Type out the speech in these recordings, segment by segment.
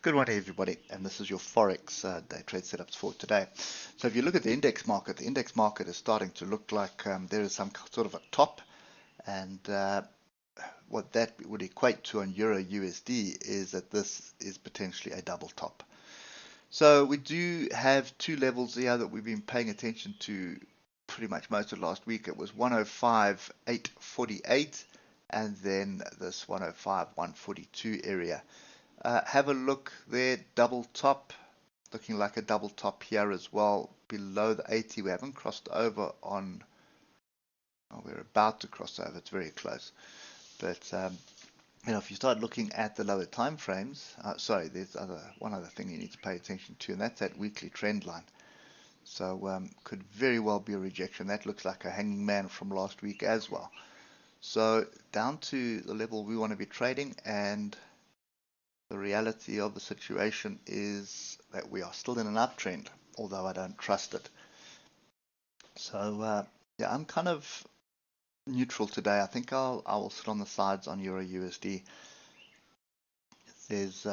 Good morning, everybody, and this is your Forex day trade setups for today. So if you look at the index market is starting to look like there is some sort of a top, and what that would equate to on Euro USD is that this is potentially a double top. So we do have two levels here that we've been paying attention to pretty much most of last week. It was 105.848 and then this 105.142 area. Have a look there, double top, looking like a double top here as well, below the 80. We haven't crossed over on, oh, we're about to cross over, it's very close. But, if you start looking at the lower time frames, there's one other thing you need to pay attention to, and that's that weekly trend line. So could very well be a rejection. That looks like a hanging man from last week as well. So down to the level we want to be trading, and the reality of the situation is that we are still in an uptrend, although I don't trust it. So yeah, I'm kind of neutral today. I think I will sit on the sides on Euro USD. There's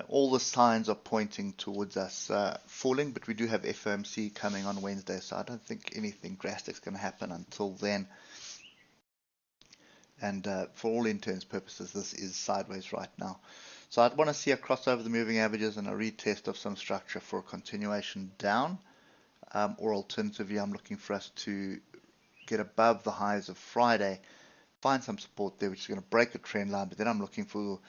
all the signs are pointing towards us falling, but we do have FOMC coming on Wednesday, so I don't think anything drastic is going to happen until then. And for all intents and purposes, this is sideways right now. So I'd want to see a crossover the moving averages and a retest of some structure for a continuation down. Or alternatively, I'm looking for us to get above the highs of Friday, find some support there, which is going to break the trend line, but then I'm looking for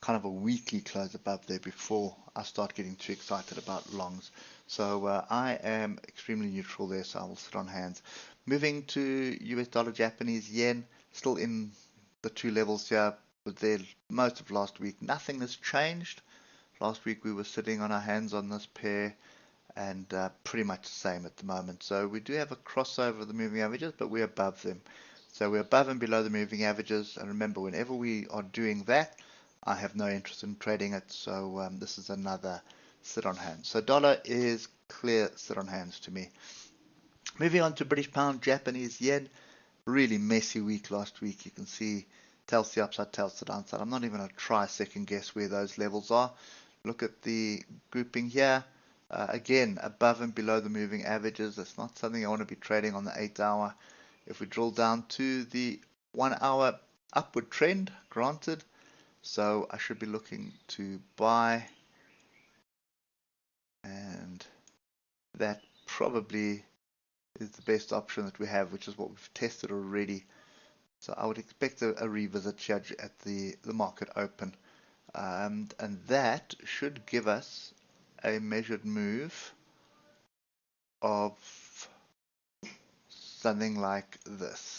kind of a weekly close above there before I start getting too excited about longs. So I am extremely neutral there, so I will sit on hands. Moving to US dollar, Japanese yen, still in the two levels here, but there most of last week. Nothing has changed. Last week we were sitting on our hands on this pair, and pretty much the same at the moment. So we do have a crossover of the moving averages, but we're above them. So we're above and below the moving averages, and remember, whenever we are doing that, I have no interest in trading it. So this is another sit on hands. So dollar is clear sit on hands to me. Moving on to British pound, Japanese yen. Really messy week last week. You can see tails to the upside, tails to the downside. I'm not even going to try second guess where those levels are. Look at the grouping here. Again, above and below the moving averages. That's not something I want to be trading on the 8 hour. If we drill down to the 1 hour, upward trend, granted. So I should be looking to buy. And that probably is the best option that we have, which is what we've tested already. So I would expect a revisit here at the market open. And that should give us a measured move of something like this.